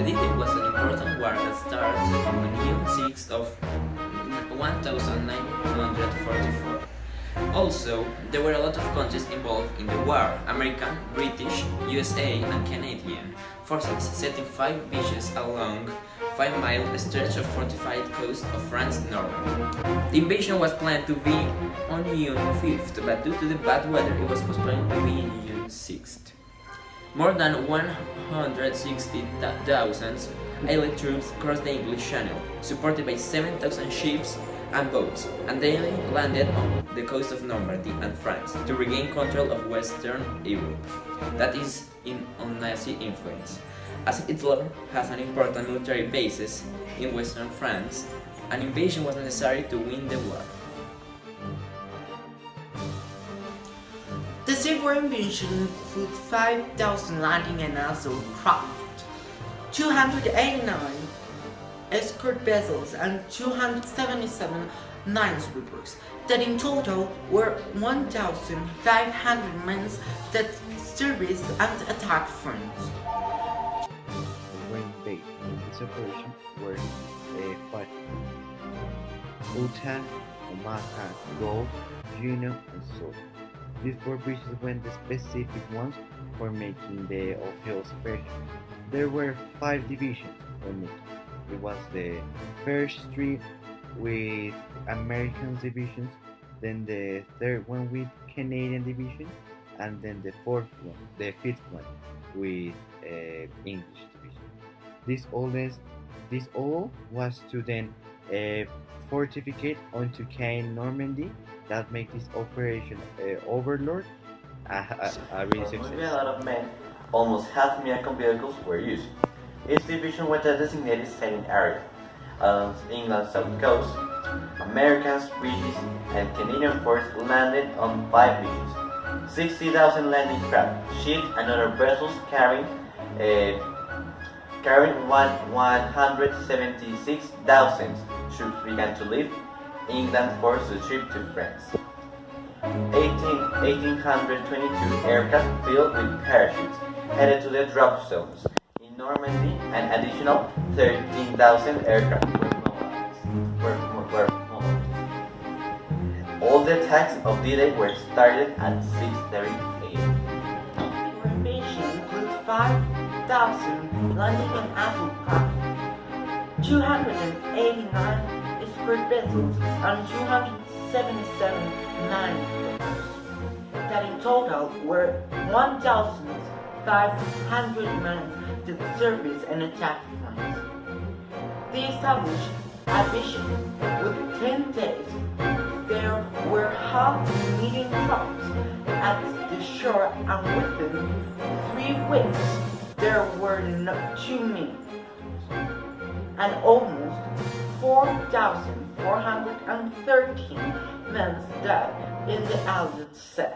D-Day was an important war that started on June 6th of 1944. Also, there were a lot of countries involved in the war: American, British, USA, and Canadian forces setting 5 beaches along 5-mile stretch of fortified coast of France north. The invasion was planned to be on June 5th, but due to the bad weather, it was postponed to be on June 6th. More than 160,000 Allied troops crossed the English Channel, supported by 7,000 ships and boats, and they landed on the coast of Normandy and France to regain control of Western Europe, that is on Nazi influence. As Hitler has an important military bases in Western France, an invasion was necessary to win the war. The civil invasion includes 5,000 landing and assault craft, 289 escort vessels, and 277 minesweepers, that in total were 1,500 men that serviced and attacked France. The main base in this operation were 5: Utah, Omaha, Gold, Juneau, and Sword. These 4 beaches were the specific ones for making the Ohio operation. There were 5 divisions for making. It was the first 3 with American divisions, then the 3rd one with Canadian divisions, and then the 5th one with English division. This all was to then fortificate onto Caen, Normandy, that make this operation Overlord a real success. With a lot of men, almost half American vehicles were used. Each division was a designated sailing area. Along England's south coast, Americans, British, and Canadian forces landed on 5 beaches. 60,000 landing craft, ships, and other vessels carrying 176,000 troops began to leave England for the trip to France. 1,822 aircraft filled with parachutes headed to the drop zones. In Normandy, an additional 13,000 aircraft were mobilized. All the attacks of D-Day were started at 6:30 a.m. The invasion includes 5,000 landing and assault craft, 289 escort vessels, and 277 minesweepers, that in total were 1,500 men that service and attack France. They established a mission with 10 days. There were 500,000 troops at the shore, and within 3 weeks there were 2 million, and almost 4,413 men died in the Allied set.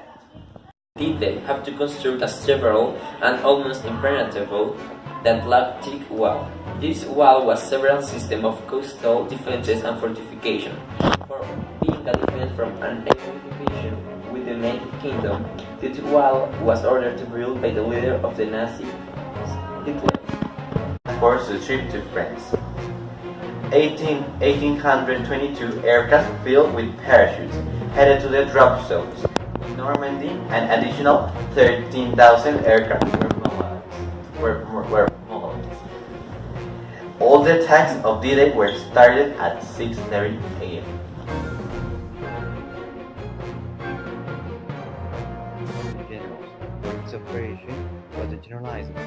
D-Day have to construct a several and almost impenetrable Atlantic wall. This wall was several systems of coastal defenses and fortification. For being a defense from an enemy invasion with the United Kingdom, this wall was ordered to be built by the leader of the Nazis, Hitler. Forced the trip to France. 1,822 aircraft filled with parachutes headed to the drop zones. In Normandy, an additional 13,000 aircraft were mobilized. All the attacks of D-Day were started at 6:30 a.m. The generals for this operation was the generalizer.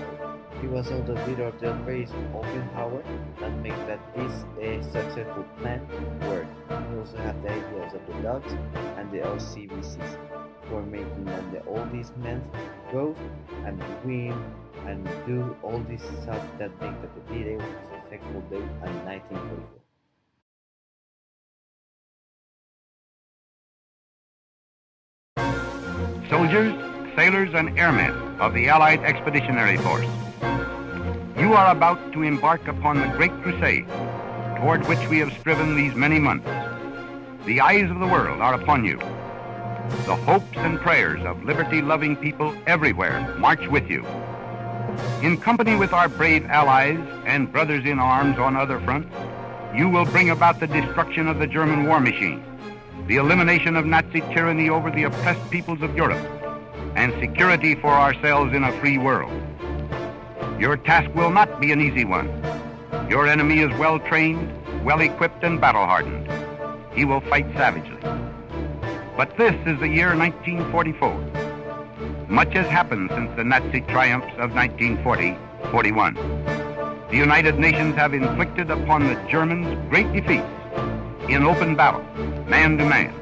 He was also the leader of the operation Eisenhower that made that this successful plan work. He also had the ideas of the dogs and the LCVCs for making them all these men go and win and do all this stuff that make that the D-Day was a successful day in 1944. Soldiers, sailors, and airmen of the Allied Expeditionary Force, you are about to embark upon the great crusade toward which we have striven these many months. The eyes of the world are upon you. The hopes and prayers of liberty-loving people everywhere march with you. In company with our brave allies and brothers in arms on other fronts, you will bring about the destruction of the German war machine, the elimination of Nazi tyranny over the oppressed peoples of Europe, and security for ourselves in a free world. Your task will not be an easy one. Your enemy is well trained, well equipped, and battle hardened. He will fight savagely. But this is the year 1944. Much has happened since the Nazi triumphs of 1940-41. The United Nations have inflicted upon the Germans great defeats in open battle, man to man.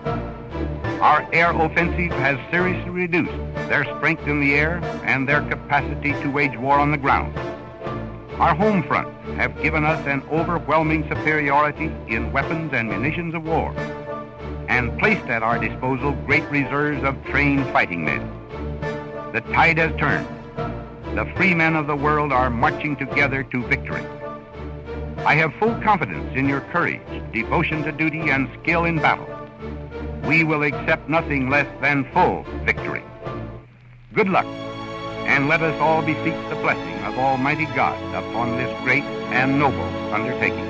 Our air offensive has seriously reduced their strength in the air and their capacity to wage war on the ground. Our home fronts have given us an overwhelming superiority in weapons and munitions of war, and placed at our disposal great reserves of trained fighting men. The tide has turned. The free men of the world are marching together to victory. I have full confidence in your courage, devotion to duty, and skill in battle. We will accept nothing less than full victory. Good luck, and let us all beseech the blessing of Almighty God upon this great and noble undertaking.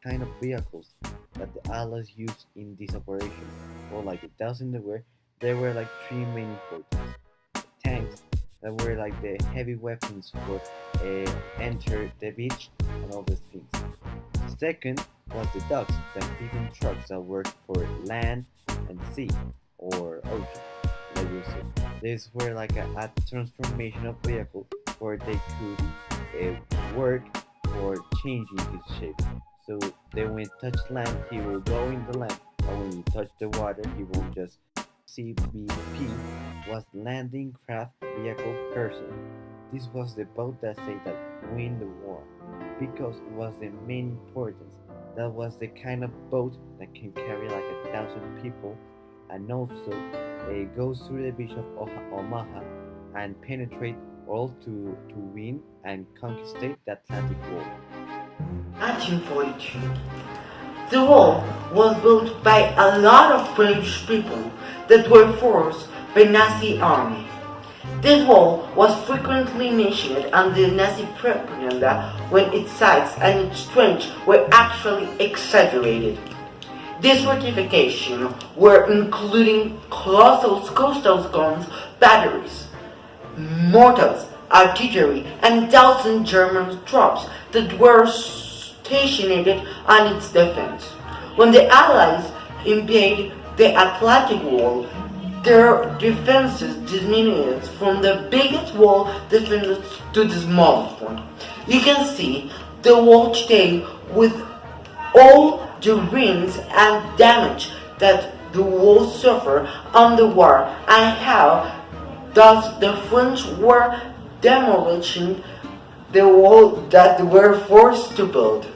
Kind of vehicles that the Allies used in this operation. Well, like the thousands there were like three main importance. Tanks that were like the heavy weapons for enter the beach and all these things. Second was the dogs, the amphibian trucks that worked for land and sea or ocean, like you say. These were like a transformational vehicle where they could work for changing its shape. So then when you touch land, he will go in the land, and when you touch the water, he will just CBP was landing craft vehicle person. This was the boat that said that win the war, because it was the main importance. That was the kind of boat that can carry like 1,000 people, and also it goes through the beach of Omaha and penetrate all to win and conquist the Atlantic War. 1942. The wall was built by a lot of French people that were forced by Nazi army. This wall was frequently mentioned on the Nazi propaganda when its size and its strength were actually exaggerated. These fortifications were including coastal guns, batteries, mortars, artillery, and 1,000 German troops that were stationed on its defense. When the Allies invaded the Atlantic Wall, their defenses diminished from the biggest wall defenses to the smallest one. You can see the wall today with all the ruins and damage that the wall suffered on the war, and how thus the French were demolishing the wall that they were forced to build.